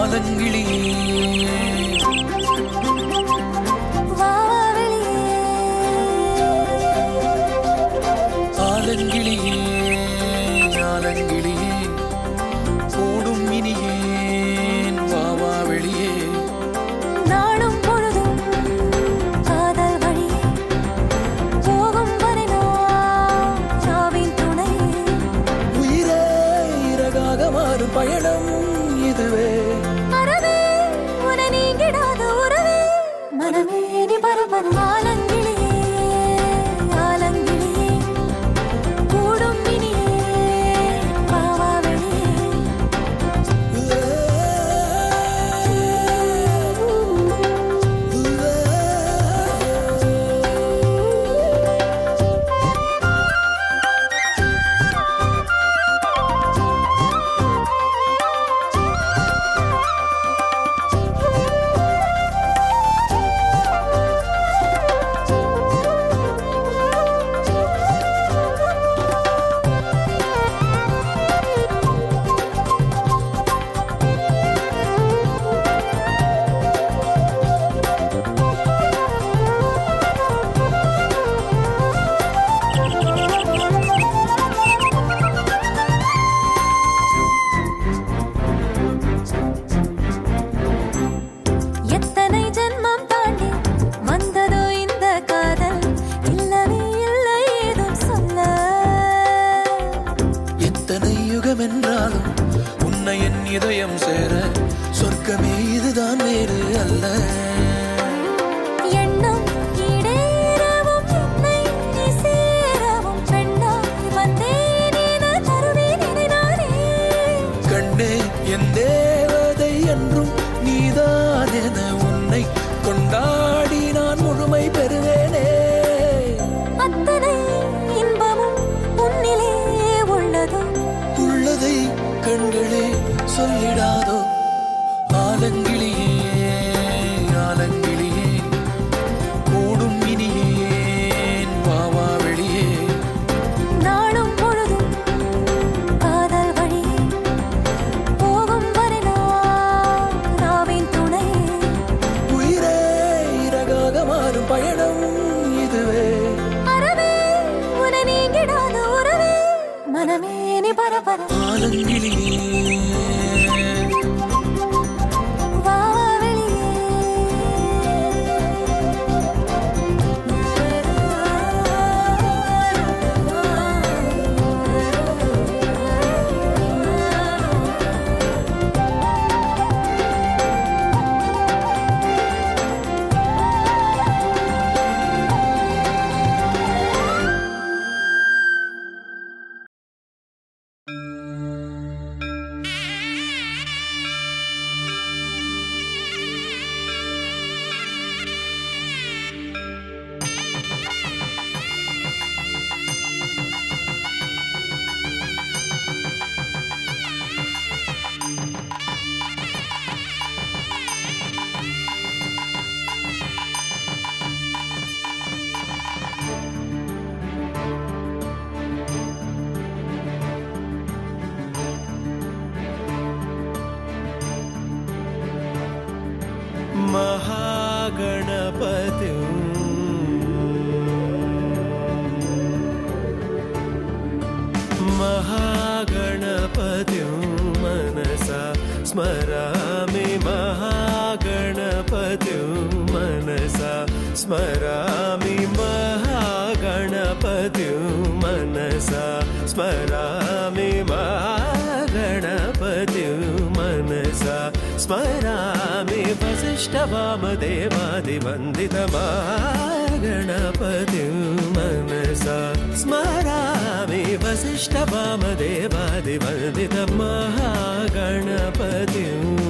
ஆலங்கிளியே ஆலங்கிளியே ஆலங்கிளியே கூடும் இனியேன் வாவா வெளியே நாளும் பொழுதும் காதல் வழியே போகும் வரை நாவின் துணை உயிரே இறகாக மாறும் பயணம் இதுவே அறவே உன நீங்கிடாத உறவே மனமே நீ பரபரம் ஆலங்கிளியே ஆலங்கிளியே கூடும் இனியே வாவா வெளியே எத்தனை ஜென்மம் தாண்டி வந்ததோ இந்த காதல் இல்லவே இல்லை ஏதும் சொல்ல எத்தனை யுகம் என்றாலும் உன்னை என் இதயம் சேர சொர்க்கமே இதுதான் வேறு அல்ல எண்ணம் ஈடேறவும் என்னை நீ சேரவும் பெண்ணாய் வந்தேன் என தருவேன் இதை நானே கண்ணே என் தேவதை என்றும் நீதான் என உன்னை கொண்டாடி நான் முழுமை பெறுவேனே அத்தனை இன்பமும் உன்னிலே உள்ளதோ உள்ளதை கண்களே சொல்லிடாதோ ஆலங்கிளியே ஆலங்கிளியே கூடும் இனியேன் வாவா வெளியே நாளும் பொழுதும் காதல் வழியே போகும் வரை நாவின் துணை உயிரே இறகாக மாறும் பயணம் இதுவே அறவே உன நீங்கிடாத உறவே மனமே நீ பரபர ஆலங்கிளியே வாவா வெளியே महागणपतिं मनसा स्मरामि महागणपतिं मनसा स्मरामि महागणपतिं मनसा स्मरामि महागणपतिं मनसा स्मरामि वसिष्ठवामदेवादिवन्दितमागणपतिं मनसा स्मरामि वसिष्ठवामदेवादिवन्दितमहागणपतिम्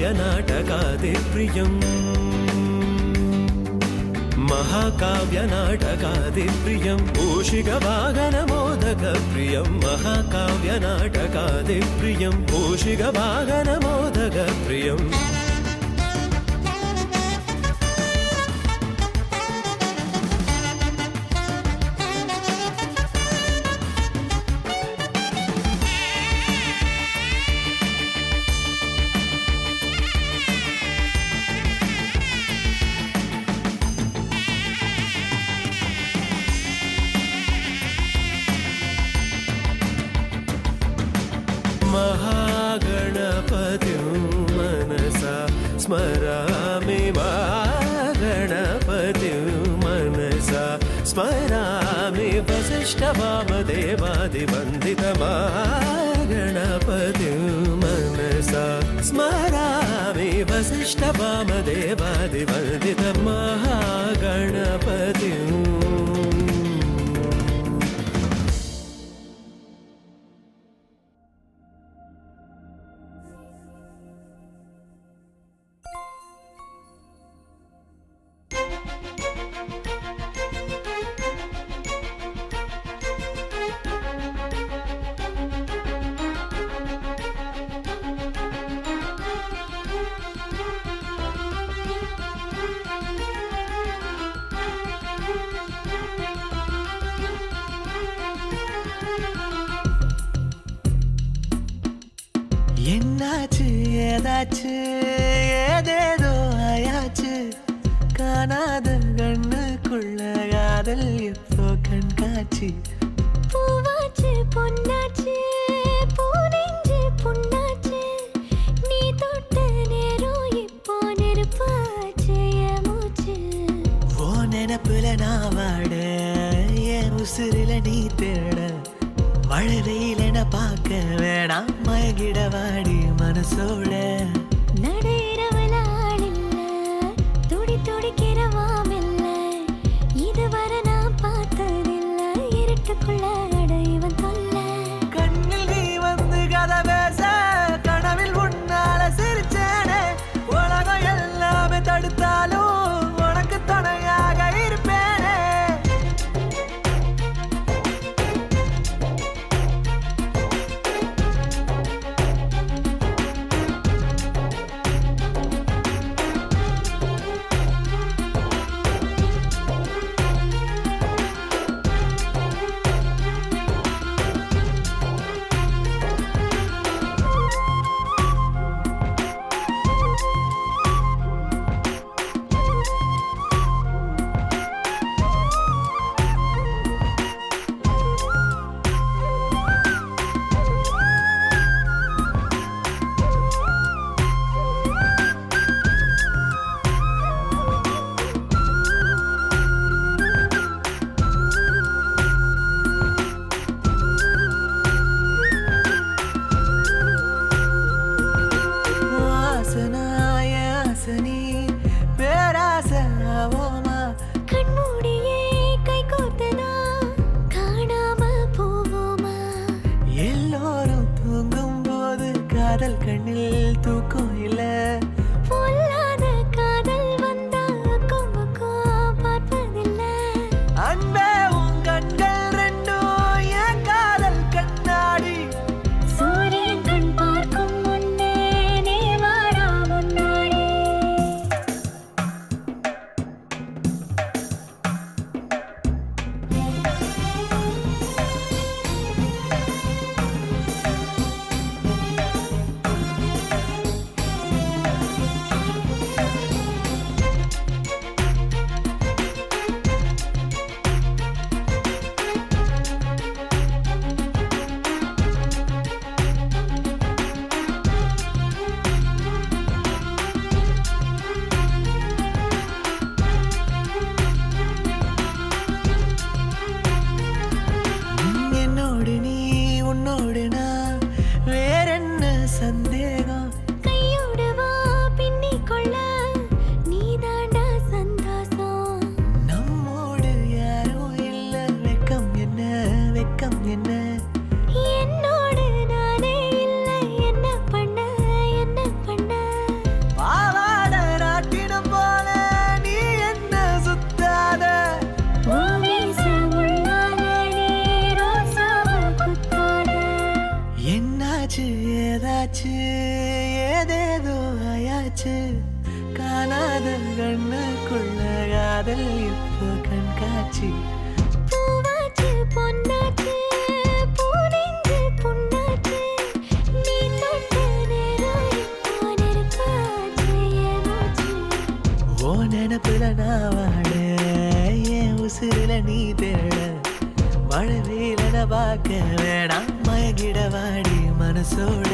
महाकाव्यनाटकादिप्रियम् महाकाव्यनाटकादिप्रियम् मूषिकवाहनमोदकप्रियम् महाकाव्यनाटकादिप्रियम् मूषिकवाहनमोदकप्रियम् महागणपतिं मनसा स्मरामि महागणपतिं मनसा स्मरामि वसिष्ठवामदेवादिवन्दितमहागणपतिं मनसा स्मरामि वसिष्ठवामदेवादिवन्दितमहागणपतिम् என்னாச்சு ஏதாச்சு ஏதேதோ ஆயாச்சு காணாத கண்ணுக்குள்ள காதல் இப்போ கண்காட்சி பூவாச்சு பொன்னாச்சு பூனெஞ்சு புண்ணாச்சு நீ தொட்ட நேரம் இப்போ நெருப்பாச்சு என் மூச்சு ஓ நினப்புல நான் வாட என் உசுரில நீ தேட மழை வெயில் என பார்க்க வேணாம் மயங்கிட வாடி மனசோட நடையிறவல ஆளில்ல துடி துடிக்கிறவாமில்ல இதுவரை நான் பார்த்ததில்ல இருட்டுக்குள்ள அடைவன் தொல்ல கண்ணில் நீ வந்து கதை பேச கனவில் உன்னால சிரிச்சேனே உலகம் எல்லாமே தடுத்தாலும் உனக்கு துணையாக இருப்பேனே கண்மூடியே கை கோத்தனா காணாம போவோமா எல்லோரும் தூங்கும் போது காதல் கண்ணில் தூக்கம் இல்ல பொல்லாத காதல் வந்தா அக்கம் பக்கம் பார்ப்பதில்ல அன்பே உன் கண்கள் ரெண்டும் என் காதல் கண்ணாடி சூரியன் கண் பார்க்கும் முன்னே நீ வாடா முன்னாடி என்னாச்சு ஏதாச்சு ஏதேதோ ஆயாச்சு காணாத கண்ணுக்குள்ள காதல் இப்போ கண்காட்சி பூவாச்சு பொன்னாச்சு பூனெஞ்சு புண்ணாச்சு நீ தொட்ட நேரம் இப்போ நெருப்பாச்சு என் மூச்சு ஓ நினப்புல நான் வாட என் உசுரில நீ தேட மழை வெயில பார்க்க வேணாம் மயங்கிட வாடி மனசோட